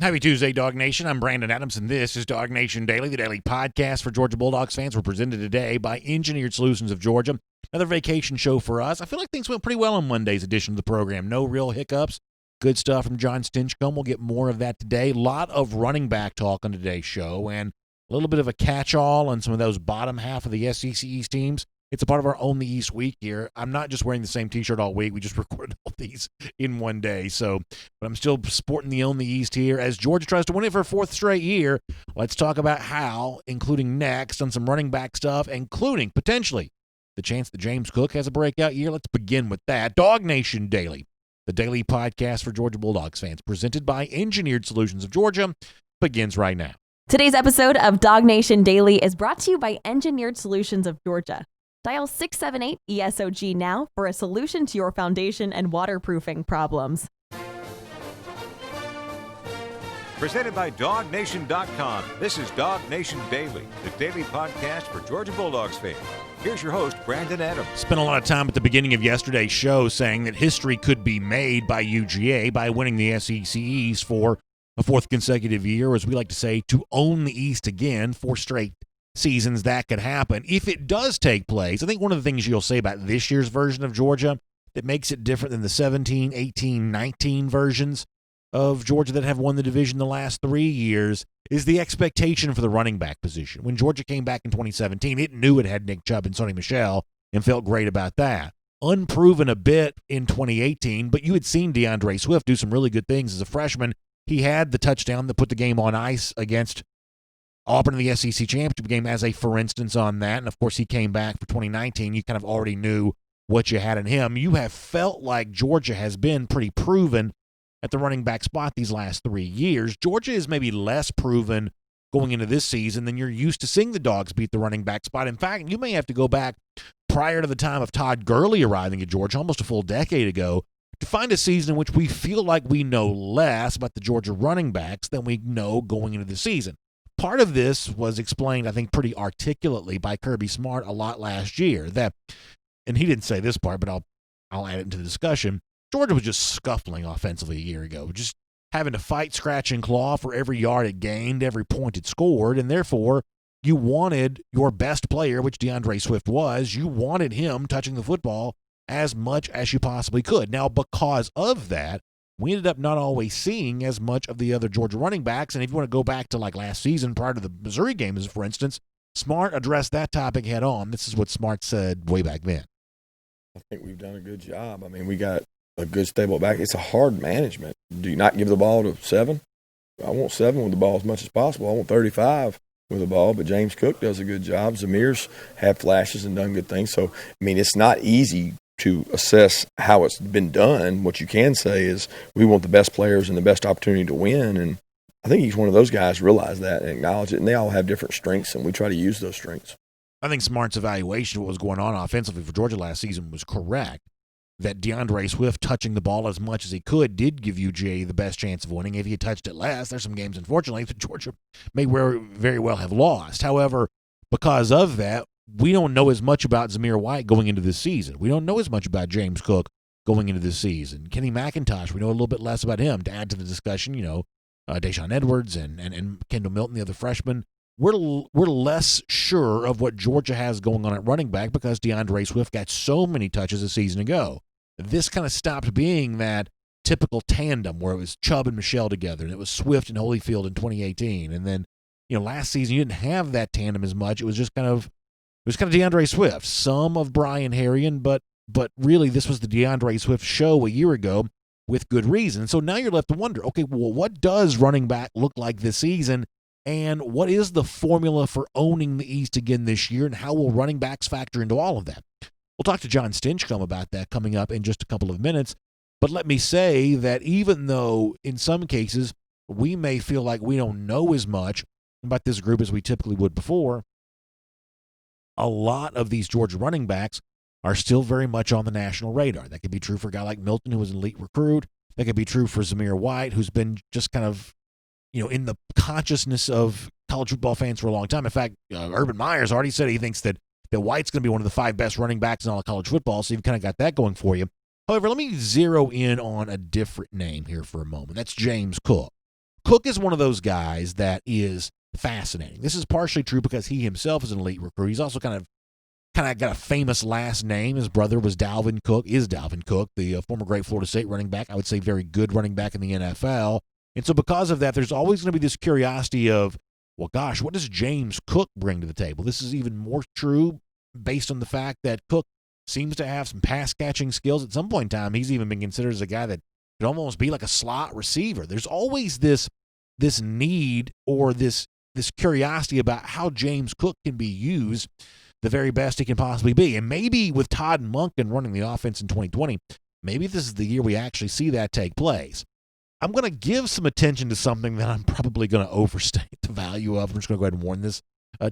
Happy Tuesday, Dog Nation. I'm Brandon Adams, and this is DawgNation Daily, the daily podcast for Georgia Bulldogs fans. We're presented today by Engineered Solutions of Georgia. Another vacation show for us. I feel like things went pretty well on Monday's edition of the program. No real hiccups. Good stuff from John Stinchcomb. We'll get more of that today. A lot of running back talk on today's show, and a little bit of a catch-all on some of those bottom half of the SEC East teams. It's a part of our Own the East week here. I'm not just wearing the same T-shirt all week. We just recorded all these in one day. But I'm still sporting the Own the East here as Georgia tries to win it for a fourth straight year. Let's talk about how, including next on some running back stuff, including potentially the chance that James Cook has a breakout year. Let's begin with that. DawgNation Daily, the daily podcast for Georgia Bulldogs fans, presented by Engineered Solutions of Georgia, begins right now. Today's episode of DawgNation Daily is brought to you by Engineered Solutions of Georgia. Dial 678-ESOG now for a solution to your foundation and waterproofing problems. Presented by DawgNation.com. This is DawgNation Daily, the daily podcast for Georgia Bulldogs fans. Here's your host, Brandon Adams. Spent a lot of time at the beginning of yesterday's show saying that history could be made by UGA by winning the SEC East for a fourth consecutive year, or as we like to say, to own the East again, 4 straight seasons that could happen. If it does take place, I think one of the things you'll say about this year's version of Georgia that makes it different than the 17, 18, 19 versions of Georgia that have won the division the last 3 years is the expectation for the running back position. When Georgia came back in 2017, it knew it had Nick Chubb and Sonny Michel and felt great about that. Unproven a bit in 2018, but you had seen DeAndre Swift do some really good things as a freshman. He had the touchdown that put the game on ice against Auburn in the SEC championship game as a for instance on that. And, of course, he came back for 2019. You kind of already knew what you had in him. You have felt like Georgia has been pretty proven at the running back spot these last 3 years. Georgia is maybe less proven going into this season than you're used to seeing the Dogs beat the running back spot. In fact, you may have to go back prior to the time of Todd Gurley arriving at Georgia, almost a full decade ago, to find a season in which we feel like we know less about the Georgia running backs than we know going into the season. Part of this was explained, I think, pretty articulately by Kirby Smart a lot last year. And he didn't say this part, but I'll add it into the discussion. Georgia was just scuffling offensively a year ago, just having to fight, scratch, and claw for every yard it gained, every point it scored, and therefore you wanted your best player, which DeAndre Swift was, you wanted him touching the football as much as you possibly could. Now, because of that, we ended up not always seeing as much of the other Georgia running backs. And if you want to go back to like last season prior to the Missouri games, for instance, Smart addressed that topic head on. This is what Smart said way back then. I think we've done a good job. I mean, we got a good stable back. It's a hard management. Do you not give the ball to 7? I want 7 with the ball as much as possible. I want 35 with the ball, but James Cook does a good job. Zamir's had flashes and done good things. So, I mean, it's not easy to assess how it's been done. What you can say is we want the best players and the best opportunity to win, and I think each one of those guys realize that and acknowledge it, and they all have different strengths, and we try to use those strengths. I think Smart's evaluation of what was going on offensively for Georgia last season was correct, that DeAndre Swift touching the ball as much as he could did give UGA the best chance of winning. If he had touched it less, there's some games, unfortunately, that Georgia may very well have lost. However, because of that, we don't know as much about Zamir White going into this season. We don't know as much about James Cook going into this season. Kenny McIntosh, we know a little bit less about him. To add to the discussion, Deshaun Edwards and Kendall Milton, the other freshman. We're less sure of what Georgia has going on at running back because DeAndre Swift got so many touches a season ago. This kind of stopped being that typical tandem where it was Chubb and Michel together, and it was Swift and Holyfield in 2018. And then, last season you didn't have that tandem as much. It was kind of DeAndre Swift, some of Brian Harrion, but really this was the DeAndre Swift show a year ago with good reason. So now you're left to wonder, okay, well, what does running back look like this season, and what is the formula for owning the East again this year, and how will running backs factor into all of that? We'll talk to John Stinchcomb about that coming up in just a couple of minutes, but let me say that even though in some cases we may feel like we don't know as much about this group as we typically would before, a lot of these Georgia running backs are still very much on the national radar. That could be true for a guy like Milton, who was an elite recruit. That could be true for Zamir White, who's been just kind of, in the consciousness of college football fans for a long time. In fact, Urban Meyer's already said he thinks that White's going to be one of the 5 best running backs in all of college football, so you've kind of got that going for you. However, let me zero in on a different name here for a moment. That's James Cook. Cook is one of those guys that is fascinating. This is partially true because he himself is an elite recruit. He's also kind of got a famous last name. His brother was Dalvin Cook, the former great Florida State running back. I would say very good running back in the NFL. And so because of that, there's always going to be this curiosity of, well, gosh, what does James Cook bring to the table? This is even more true based on the fact that Cook seems to have some pass-catching skills. At some point in time, he's even been considered as a guy that could almost be like a slot receiver. There's always this need or this curiosity about how James Cook can be used the very best he can possibly be. And maybe with Todd Monken running the offense in 2020, maybe this is the year we actually see that take place. I'm going to give some attention to something that I'm probably going to overstate the value of. I'm just going to go ahead and warn this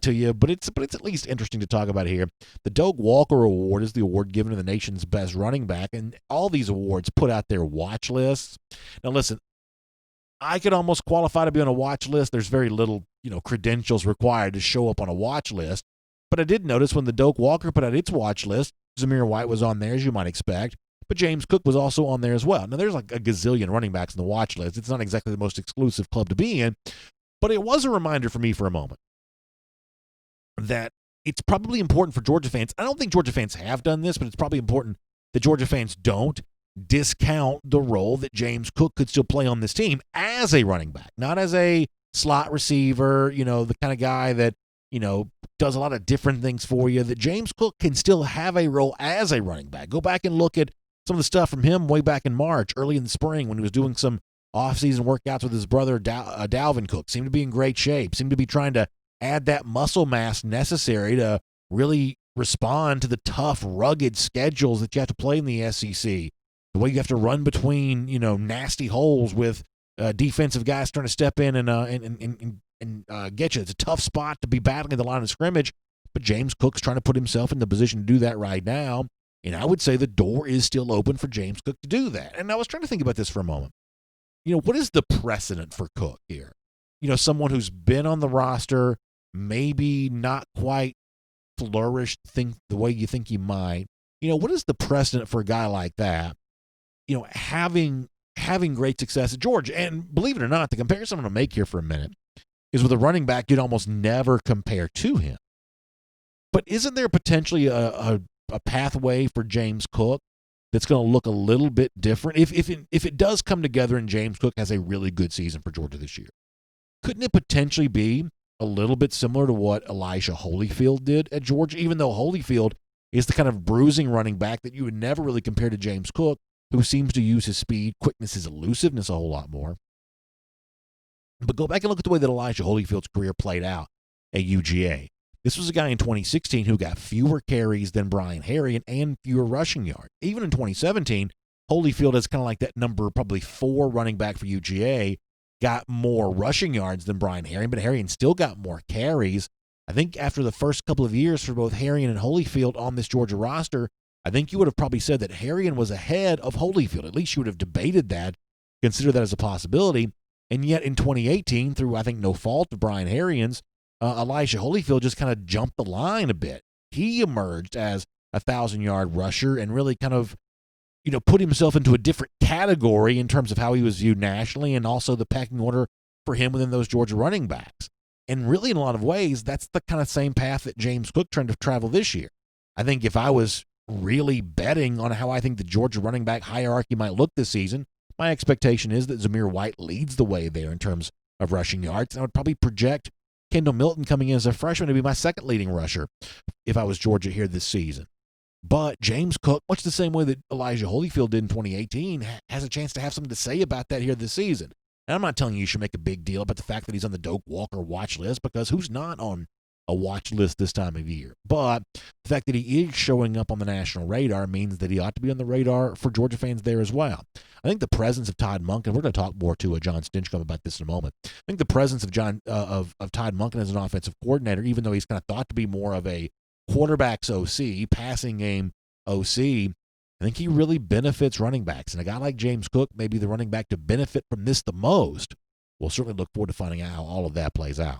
to you, but it's at least interesting to talk about here. The Doak Walker Award is the award given to the nation's best running back, and all these awards put out their watch lists. Now, listen, I could almost qualify to be on a watch list. There's very little, credentials required to show up on a watch list. But I did notice when the Doak Walker put out its watch list, Zamir White was on there, as you might expect, but James Cook was also on there as well. Now, there's like a gazillion running backs on the watch list. It's not exactly the most exclusive club to be in, but it was a reminder for me for a moment that it's probably important for Georgia fans. I don't think Georgia fans have done this, but it's probably important that Georgia fans don't discount the role that James Cook could still play on this team as a running back, not as a slot receiver, the kind of guy that, does a lot of different things for you, that James Cook can still have a role as a running back. Go back and look at some of the stuff from him way back in March, early in the spring, when he was doing some off-season workouts with his brother, Dalvin Cook. Seemed to be in great shape, seemed to be trying to add that muscle mass necessary to really respond to the tough, rugged schedules that you have to play in the SEC. The way you have to run between, nasty holes with defensive guys trying to step in and get you. It's a tough spot to be battling the line of scrimmage, but James Cook's trying to put himself in the position to do that right now, and I would say the door is still open for James Cook to do that. And I was trying to think about this for a moment. What is the precedent for Cook here? Someone who's been on the roster, maybe not quite flourished the way you think he might. What is the precedent for a guy like that, having great success at Georgia? And believe it or not, the comparison I'm going to make here for a minute is with a running back you'd almost never compare to him. But isn't there potentially a pathway for James Cook that's going to look a little bit different if it does come together and James Cook has a really good season for Georgia this year? Couldn't it potentially be a little bit similar to what Elijah Holyfield did at Georgia, even though Holyfield is the kind of bruising running back that you would never really compare to James Cook, who seems to use his speed, quickness, his elusiveness a whole lot more. But go back and look at the way that Elijah Holyfield's career played out at UGA. This was a guy in 2016 who got fewer carries than Brian Herrien and fewer rushing yards. Even in 2017, Holyfield is kind of like that number probably 4 running back for UGA, got more rushing yards than Brian Herrien, but Herrien still got more carries. I think after the first couple of years for both Herrien and Holyfield on this Georgia roster, I think you would have probably said that Herrien was ahead of Holyfield. At least you would have debated that, considered that as a possibility. And yet in 2018, through I think no fault of Brian Herrien's, Elijah Holyfield just kind of jumped the line a bit. He emerged as a 1,000-yard rusher and really kind of, put himself into a different category in terms of how he was viewed nationally and also the pecking order for him within those Georgia running backs. And really, in a lot of ways, that's the kind of same path that James Cook trying to travel this year. I think if I was really betting on how I think the Georgia running back hierarchy might look this season, my expectation is that Zamir White leads the way there in terms of rushing yards. I would probably project Kendall Milton coming in as a freshman to be my second leading rusher if I was Georgia here this season. But James Cook, much the same way that Elijah Holyfield did in 2018, has a chance to have something to say about that here this season. And I'm not telling you should make a big deal about the fact that he's on the Doak Walker watch list, because who's not on a watch list this time of year? But the fact that he is showing up on the national radar means that he ought to be on the radar for Georgia fans there as well. I think the presence of Todd Monken, we're going to talk more to John Stinchcomb about this in a moment. I think the presence of Todd Monken as an offensive coordinator, even though he's kind of thought to be more of a quarterback's OC, passing game OC, I think he really benefits running backs. And a guy like James Cook may be the running back to benefit from this the most. We'll certainly look forward to finding out how all of that plays out.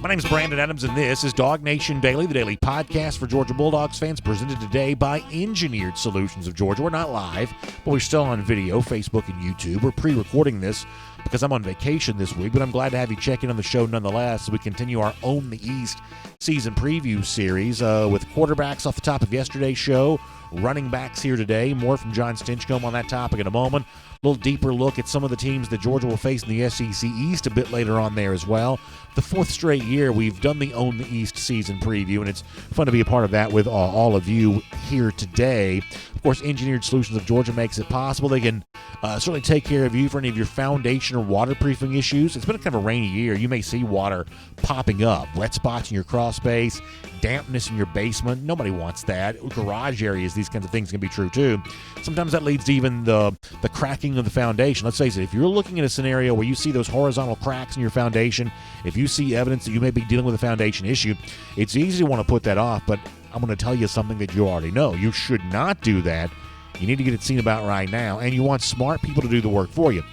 My name is Brandon Adams, and this is DawgNation Daily, the daily podcast for Georgia Bulldogs fans, presented today by Engineered Solutions of Georgia. We're not live, but we're still on video, Facebook and YouTube. We're pre-recording this because I'm on vacation this week, but I'm glad to have you check in on the show nonetheless as we continue our Own the East season preview series with quarterbacks off the top of yesterday's show, running backs here today. More from John Stinchcomb on that topic in a moment. A little deeper look at some of the teams that Georgia will face in the SEC East a bit later on there as well. The fourth straight year we've done the Own the East season preview, and it's fun to be a part of that with all of you here today. Of course, Engineered Solutions of Georgia makes it possible. They can certainly take care of you for any of your foundation or waterproofing issues. It's been kind of a rainy year. You may see water popping up, wet spots in your crawl space, dampness in your basement. Nobody wants that. Garage areas, these kinds of things can be true too. Sometimes that leads to even the cracking of the foundation. Let's face it, if you're looking at a scenario where you see those horizontal cracks in your foundation, if you see evidence that you may be dealing with a foundation issue, it's easy to want to put that off, but I'm going to tell you something that you already know. You should not do that. You need to get it seen about right now, and you want smart people to do the work for you.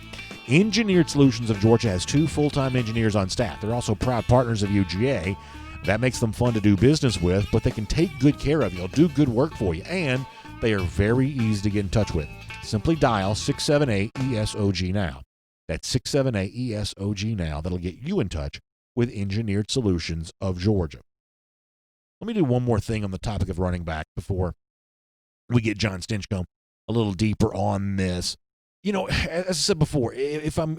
Engineered Solutions of Georgia has 2 full-time engineers on staff. They're also proud partners of UGA. That makes them fun to do business with, but they can take good care of you. They'll do good work for you, and they are very easy to get in touch with. Simply dial 678-ESOG now. That's 678-ESOG now. That'll get you in touch with Engineered Solutions of Georgia. Let me do one more thing on the topic of running back before we get John Stinchcomb a little deeper on this. You know, as I said before, if I'm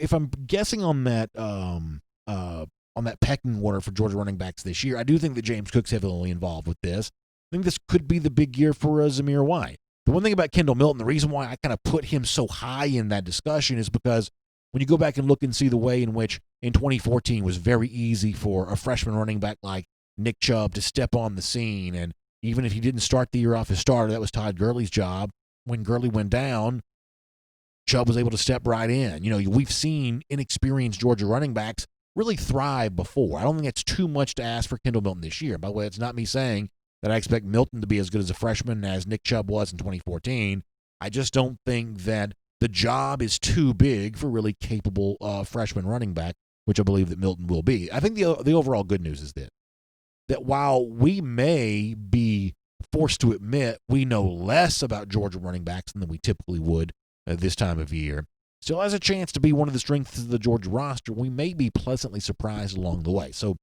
guessing on that pecking order for Georgia running backs this year, I do think that James Cook's heavily involved with this. I think this could be the big year for Zamir White. The one thing about Kendall Milton, the reason why I kind of put him so high in that discussion is because when you go back and look and see the way in which in 2014 was very easy for a freshman running back like Nick Chubb to step on the scene, and even if he didn't start the year off as starter, that was Todd Gurley's job. When Gurley went down, Chubb was able to step right in. You know, we've seen inexperienced Georgia running backs really thrive before. I don't think it's too much to ask for Kendall Milton this year. By the way, it's not me saying that I expect Milton to be as good as a freshman as Nick Chubb was in 2014. I just don't think that the job is too big for really capable freshman running back, which I believe that Milton will be. I think the overall good news is this, that while we may be forced to admit we know less about Georgia running backs than we typically would this time of year, still has a chance to be one of the strengths of the Georgia roster. We may be pleasantly surprised along the way. So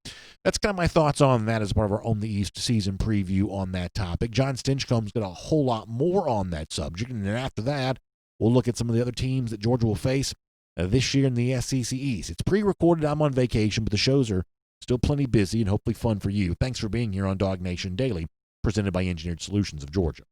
that's kind of my thoughts on that as part of our Own the East season preview on that topic. John Stinchcomb's got a whole lot more on that subject, and then after that, we'll look at some of the other teams that Georgia will face this year in the SEC East. It's pre-recorded. I'm on vacation, but the shows are still plenty busy and hopefully fun for you. Thanks for being here on DawgNation Daily, presented by Engineered Solutions of Georgia.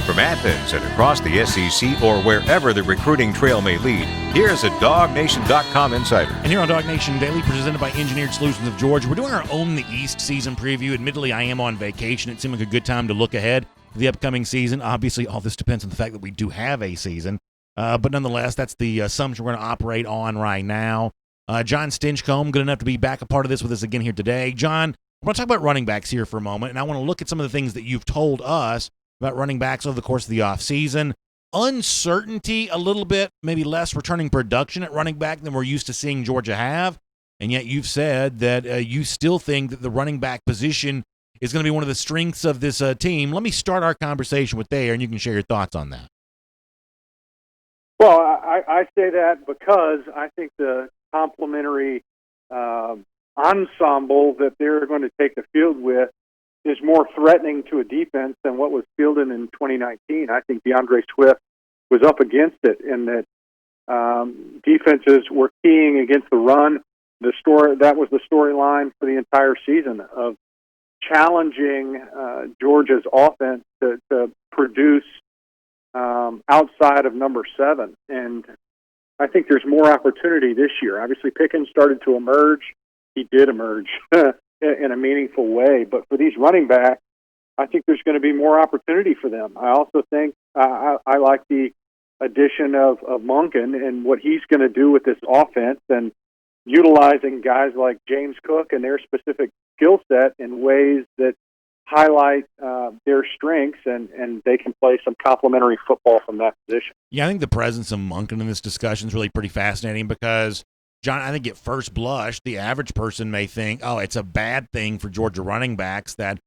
From Athens and across the SEC or wherever the recruiting trail may lead, here's a DawgNation.com insider. And here on DawgNation Daily, presented by Engineered Solutions of Georgia, we're doing our Own the East season preview. Admittedly, I am on vacation. It seemed like a good time to look ahead to the upcoming season. Obviously, all this depends on the fact that we do have a season. But nonetheless, that's the assumption we're going to operate on right now. John Stinchcomb, good enough to be back a part of this with us again here today. John, I want to talk about running backs here for a moment, and I want to look at some of the things that you've told us about running backs over the course of the offseason. Uncertainty a little bit, maybe less returning production at running back than we're used to seeing Georgia have, and yet you've said that you still think that the running back position is going to be one of the strengths of this team. Let me start our conversation with there, and you can share your thoughts on that. Well, I say that because I think the complementary ensemble that they're going to take the field with is more threatening to a defense than what was fielded in 2019. I think DeAndre Swift was up against it in that defenses were keying against the run. That was the storyline for the entire season of challenging Georgia's offense to produce outside of number 7. And I think there's more opportunity this year. Obviously, Pickens started to emerge. He did emerge in a meaningful way. But for these running backs, I think there's going to be more opportunity for them. I also think I like the addition of Monken and what he's going to do with this offense and utilizing guys like James Cook and their specific skill set in ways that highlight their strengths, and they can play some complementary football from that position. Yeah, I think the presence of Monken in this discussion is really pretty fascinating because, John, I think at first blush, the average person may think, oh, it's a bad thing for Georgia running backs that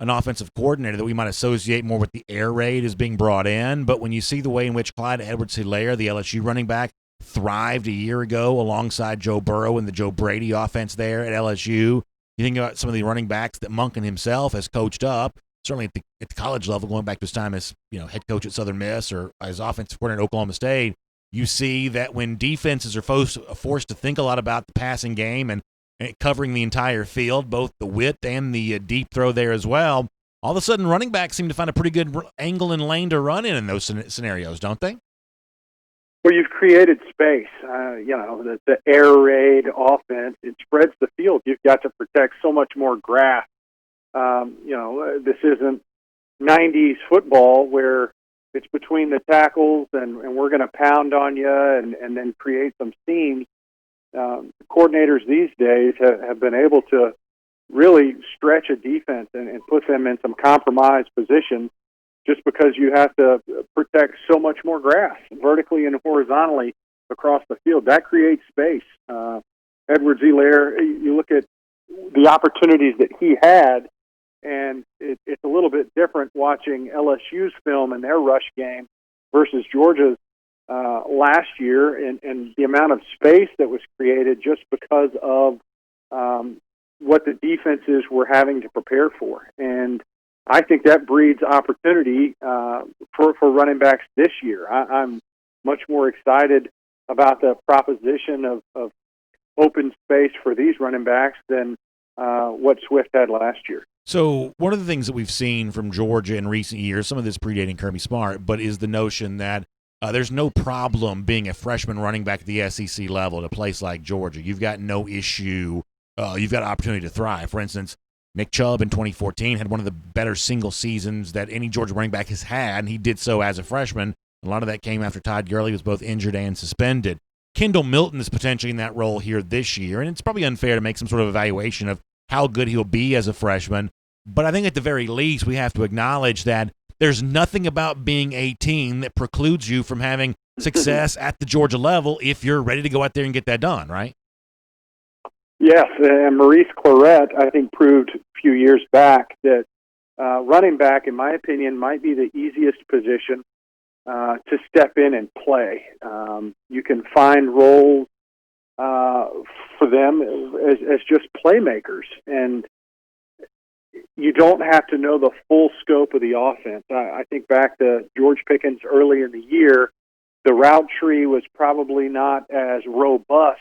an offensive coordinator that we might associate more with the air raid is being brought in. But when you see the way in which Clyde Edwards-Helaire, the LSU running back, thrived a year ago alongside Joe Burrow and the Joe Brady offense there at LSU, you think about some of the running backs that Monken himself has coached up, certainly at the college level, going back to his time as head coach at Southern Miss or as offensive coordinator at Oklahoma State. You see that when defenses are forced to think a lot about the passing game and covering the entire field, both the width and the deep throw there as well, all of a sudden running backs seem to find a pretty good angle and lane to run in those scenarios, don't they? Well, you've created space. The air raid offense, it spreads the field. You've got to protect so much more grass. This isn't 90s football where it's between the tackles and we're going to pound on you and then create some seams. Coordinators these days have been able to really stretch a defense and put them in some compromised positions just because you have to protect so much more grass vertically and horizontally across the field. That creates space. Edwards-Helaire, you look at the opportunities that he had, and it's a little bit different watching LSU's film and their rush game versus Georgia's last year, and the amount of space that was created just because of what the defenses were having to prepare for. And I think that breeds opportunity for running backs this year. I'm much more excited about the proposition of open space for these running backs than what Swift had last year. So one of the things that we've seen from Georgia in recent years, some of this predating Kirby Smart, but is the notion that there's no problem being a freshman running back at the SEC level at a place like Georgia. You've got no issue. You've got opportunity to thrive. For instance, Nick Chubb in 2014 had one of the better single seasons that any Georgia running back has had, and he did so as a freshman. A lot of that came after Todd Gurley was both injured and suspended. Kendall Milton is potentially in that role here this year, and it's probably unfair to make some sort of evaluation of how good he'll be as a freshman. But I think at the very least we have to acknowledge that there's nothing about being 18 that precludes you from having success at the Georgia level if you're ready to go out there and get that done, right? Yes, and Maurice Clarett, I think, proved a few years back that running back, in my opinion, might be the easiest position to step in and play. You can find roles for them as just playmakers, and you don't have to know the full scope of the offense. I think back to George Pickens early in the year, the route tree was probably not as robust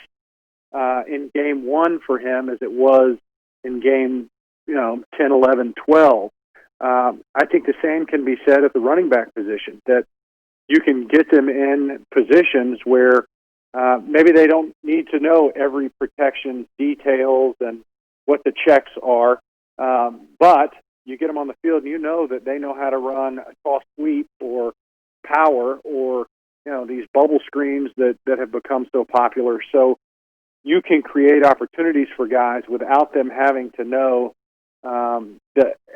in game one for him as it was in game 10, 11, 12. I think the same can be said at the running back position, that you can get them in positions where maybe they don't need to know every protection details and what the checks are, but you get them on the field and you know that they know how to run a toss sweep or power or these bubble screens that have become so popular. So you can create opportunities for guys without them having to know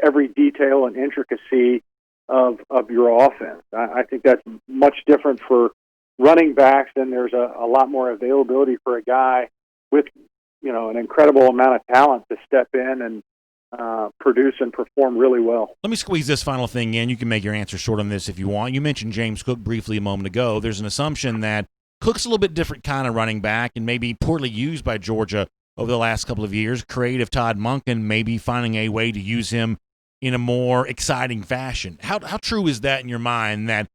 every detail and intricacy of your offense. I think that's much different for running backs, and there's a lot more availability for a guy with an incredible amount of talent to step in and produce and perform really well. Let me squeeze this final thing in. You can make your answer short on this if you want. You mentioned James Cook briefly a moment ago. There's an assumption that Cook's a little bit different kind of running back and maybe poorly used by Georgia over the last couple of years. Creative Todd Monken maybe finding a way to use him in a more exciting fashion. How true is that in your mind that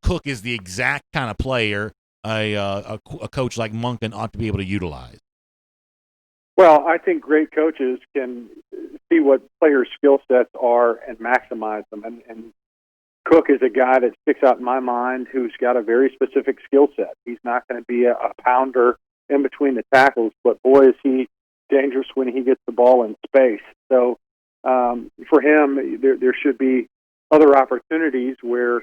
Cook is the exact kind of player a coach like Monken ought to be able to utilize? Well, I think great coaches can see what players' skill sets are and maximize them. And Cook is a guy that sticks out in my mind who's got a very specific skill set. He's not going to be a pounder in between the tackles, but boy, is he dangerous when he gets the ball in space. So for him, there should be other opportunities where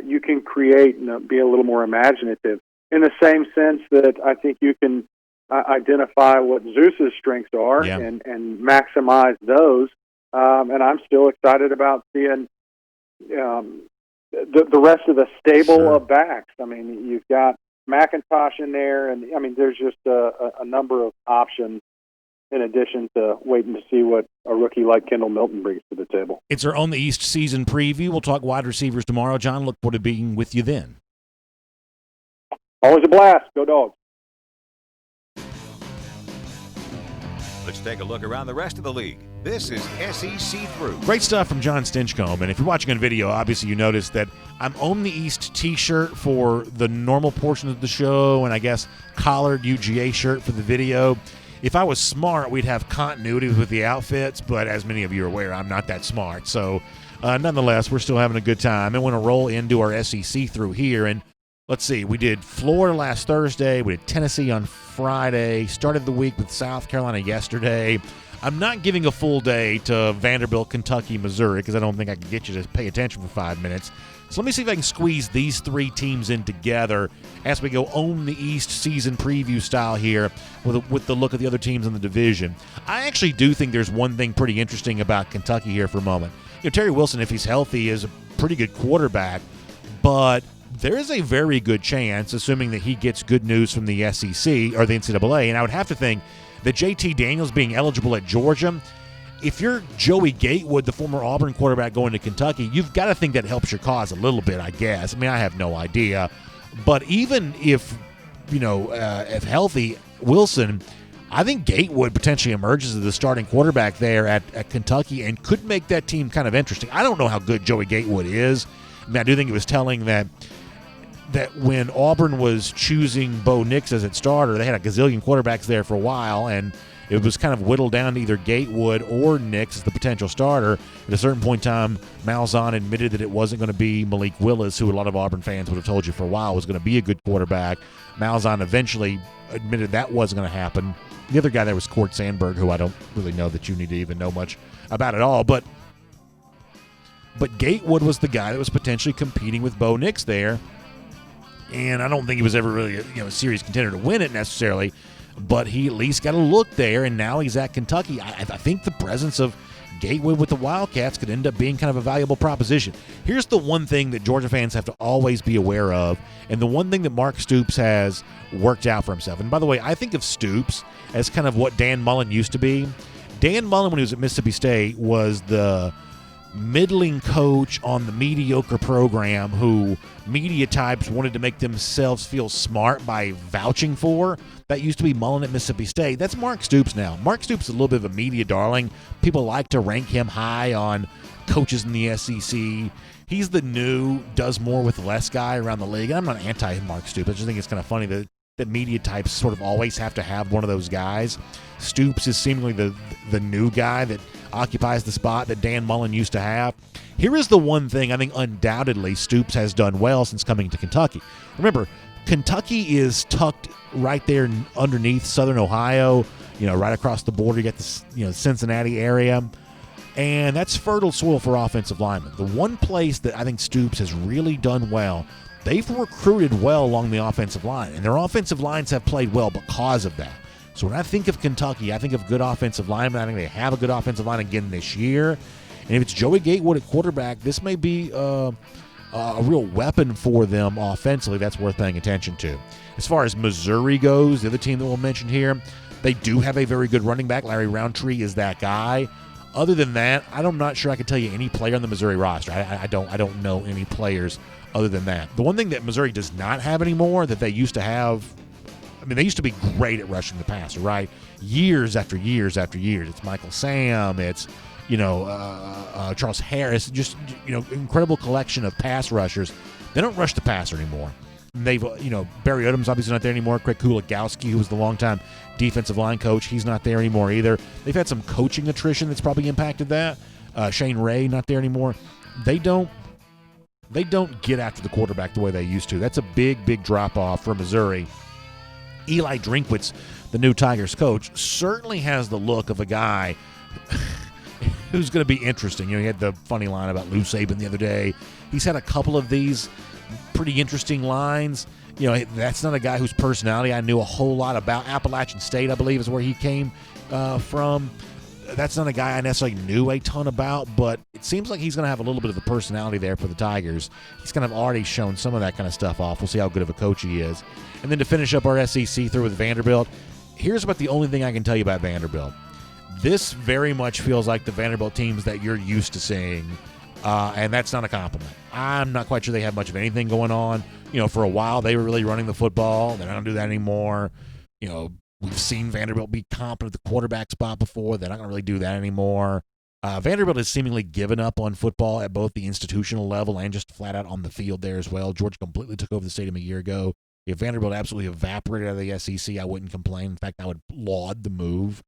you can create and be a little more imaginative. In the same sense that I think you can identify what Zeus's strengths are and maximize those. and I'm still excited about seeing the rest of the stable of backs. I mean, you've got McIntosh in there, and I mean, there's just a number of options in addition to waiting to see what a rookie like Kendall Milton brings to the table. It's our On the East season preview. We'll talk wide receivers tomorrow. John, look forward to being with you then. Always a blast. Go Dogs. Let's take a look around the rest of the league. This is SEC Through. Great stuff from John Stinchcomb. And if you're watching on video, obviously you notice that I'm On the East t-shirt for the normal portion of the show, and I guess collared UGA shirt for the video. If I was smart, we'd have continuity with the outfits, but as many of you are aware, I'm not that smart. So nonetheless, we're still having a good time. And we're going to roll into our SEC Through here. And let's see, we did Florida last Thursday. We did Tennessee on Friday. Started the week with South Carolina yesterday. I'm not giving a full day to Vanderbilt, Kentucky, Missouri, because I don't think I can get you to pay attention for 5 minutes. So let me see if I can squeeze these three teams in together as we go On the East season preview style here with the look of the other teams in the division. I actually do think there's one thing pretty interesting about Kentucky here for a moment. Terry Wilson, if he's healthy, is a pretty good quarterback, but there is a very good chance, assuming that he gets good news from the SEC or the NCAA, and I would have to think that JT Daniels being eligible at Georgia, if you're Joey Gatewood, the former Auburn quarterback going to Kentucky, you've got to think that helps your cause a little bit, I guess. I mean, I have no idea. But even if healthy, Wilson, I think Gatewood potentially emerges as the starting quarterback there at Kentucky and could make that team kind of interesting. I don't know how good Joey Gatewood is. I mean, I do think it was telling that when Auburn was choosing Bo Nix as its starter, they had a gazillion quarterbacks there for a while, and it was kind of whittled down to either Gatewood or Nix as the potential starter. At a certain point in time, Malzahn admitted that it wasn't going to be Malik Willis, who a lot of Auburn fans would have told you for a while was going to be a good quarterback. Malzahn eventually admitted that wasn't going to happen. The other guy there was Court Sandberg, who I don't really know that you need to even know much about at all. But Gatewood was the guy that was potentially competing with Bo Nix there. And I don't think he was ever really a serious contender to win it necessarily, but he at least got a look there, and now he's at Kentucky. I think the presence of Gatewood with the Wildcats could end up being kind of a valuable proposition. Here's the one thing that Georgia fans have to always be aware of, and the one thing that Mark Stoops has worked out for himself. And by the way, I think of Stoops as kind of what Dan Mullen used to be. Dan Mullen, when he was at Mississippi State, was the middling coach on the mediocre program who media types wanted to make themselves feel smart by vouching for. That used to be Mullen at Mississippi State. That's Mark Stoops now. Mark Stoops is a little bit of a media darling. People like to rank him high on coaches in the SEC. He's the new does more with less guy around the league. And I'm not anti-Mark Stoops. I just think it's kind of funny that media types sort of always have to have one of those guys. Stoops is seemingly the new guy that occupies the spot that Dan Mullen used to have. Here is the one thing I think undoubtedly Stoops has done well since coming to Kentucky. Remember, Kentucky is tucked right there underneath Southern Ohio, right across the border. You get the Cincinnati area, and that's fertile soil for offensive linemen. The one place that I think Stoops has really done well, they've recruited well along the offensive line, and their offensive lines have played well because of that. So when I think of Kentucky, I think of good offensive linemen. I think they have a good offensive line again this year. And if it's Joey Gatewood at quarterback, this may be a real weapon for them offensively. That's worth paying attention to. As far as Missouri goes, the other team that we'll mention here, they do have a very good running back. Larry Roundtree is that guy. Other than that, I'm not sure I can tell you any player on the Missouri roster. I don't know any players other than that. The one thing that Missouri does not have anymore that they used to have, I mean, they used to be great at rushing the passer, right? Years after years after years. It's Michael Sam. It's, Charles Harris. Just, incredible collection of pass rushers. They don't rush the passer anymore. And they've, Barry Odom's obviously not there anymore. Craig Kuligowski, who was the longtime defensive line coach, he's not there anymore either. They've had some coaching attrition that's probably impacted that. Shane Ray, not there anymore. They don't get after the quarterback the way they used to. That's a big, big drop-off for Missouri. Eli Drinkwitz, the new Tigers coach, certainly has the look of a guy who's going to be interesting. He had the funny line about Lou Saban the other day. He's had a couple of these pretty interesting lines. That's not a guy whose personality I knew a whole lot about. Appalachian State, I believe, is where he came from. that's not a guy I necessarily knew a ton about, but it seems like he's going to have a little bit of the personality there for the Tigers. He's kind of already shown some of that kind of stuff off. We'll see how good of a coach he is. And then to finish up our SEC through with Vanderbilt, here's about the only thing I can tell you about Vanderbilt. This very much feels like the Vanderbilt teams that you're used to seeing, and that's not a compliment. I'm not quite sure they have much of anything going on. For a while they were really running the football. They're not going to do that anymore. We've seen Vanderbilt be competent at the quarterback spot before. They're not going to really do that anymore. Vanderbilt has seemingly given up on football at both the institutional level and just flat out on the field there as well. Georgia completely took over the stadium a year ago. If Vanderbilt absolutely evaporated out of the SEC, I wouldn't complain. In fact, I would laud the move.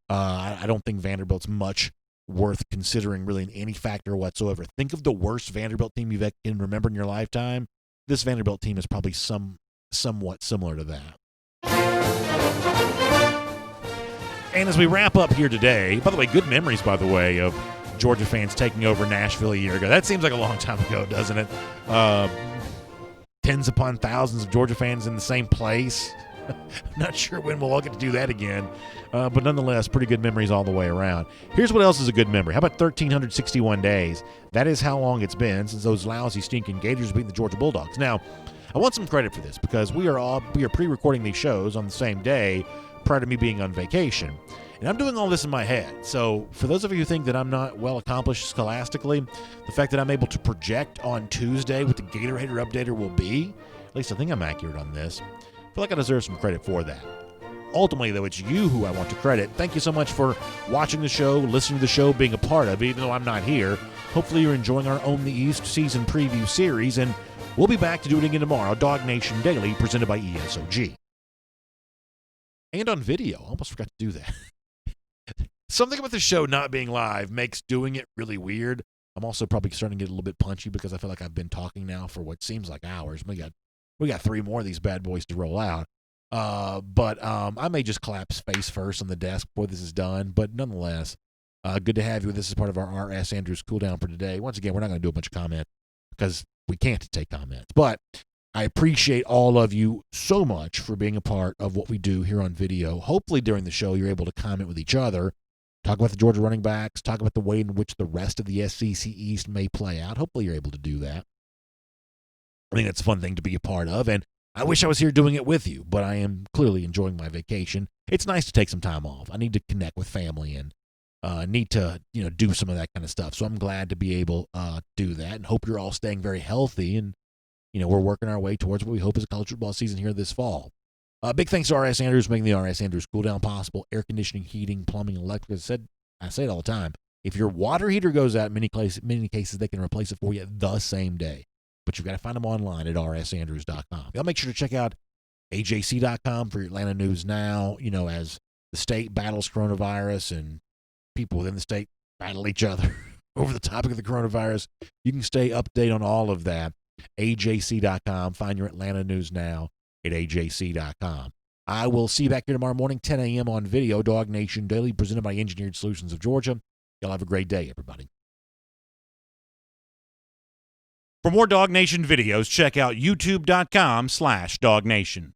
I don't think Vanderbilt's much worth considering really in any factor whatsoever. Think of the worst Vanderbilt team you can remember in your lifetime. This Vanderbilt team is probably somewhat similar to that. And as we wrap up here today, by the way, good memories, by the way, of Georgia fans taking over Nashville a year ago. That seems like a long time ago, doesn't it? Tens upon thousands of Georgia fans in the same place. Not sure when we'll all get to do that again. But nonetheless, pretty good memories all the way around. Here's what else is a good memory. How about 1,361 days? That is how long it's been since those lousy, stinking Gators beat the Georgia Bulldogs. Now, I want some credit for this because we are pre-recording these shows on the same day prior to me being on vacation. And I'm doing all this in my head. So for those of you who think that I'm not well accomplished scholastically, the fact that I'm able to project on Tuesday what the Gator Hater Updater will be, at least I think I'm accurate on this, I feel like I deserve some credit for that. Ultimately, though, it's you who I want to credit. Thank you so much for watching the show, listening to the show, being a part of it, even though I'm not here. Hopefully you're enjoying our Own the East season preview series, and we'll be back to do it again tomorrow. DawgNation Daily, presented by ESOG. And on video. I almost forgot to do that. Something about the show not being live makes doing it really weird. I'm also probably starting to get a little bit punchy because I feel like I've been talking now for what seems like hours. We got 3 more of these bad boys to roll out. But I may just collapse face first on the desk before this is done. But nonetheless, good to have you. This is part of our R.S. Andrews cool down for today. Once again, we're not going to do a bunch of comments because we can't take comments. But I appreciate all of you so much for being a part of what we do here on video. Hopefully during the show you're able to comment with each other, talk about the Georgia running backs, talk about the way in which the rest of the SEC East may play out. Hopefully you're able to do that. I think that's a fun thing to be a part of, and I wish I was here doing it with you, but I am clearly enjoying my vacation. It's nice to take some time off. I need to connect with family and need to do some of that kind of stuff. So I'm glad to be able to do that, and hope you're all staying very healthy, and we're working our way towards what we hope is a college football season here this fall. Big thanks to R.S. Andrews making the R.S. Andrews cool down possible. Air conditioning, heating, plumbing, electric. I say it all the time. If your water heater goes out, in many cases they can replace it for you the same day. But you've got to find them online at rsandrews.com. Y'all make sure to check out ajc.com for your Atlanta news now. As the state battles coronavirus and people within the state battle each other over the topic of the coronavirus, you can stay updated on all of that. ajc.com. Find your Atlanta news now at ajc.com. I will see you back here tomorrow morning, 10 a.m. on video, DawgNation Daily, presented by Engineered Solutions of Georgia. Y'all have a great day, everybody. For more DawgNation videos, check out youtube.com/DawgNation.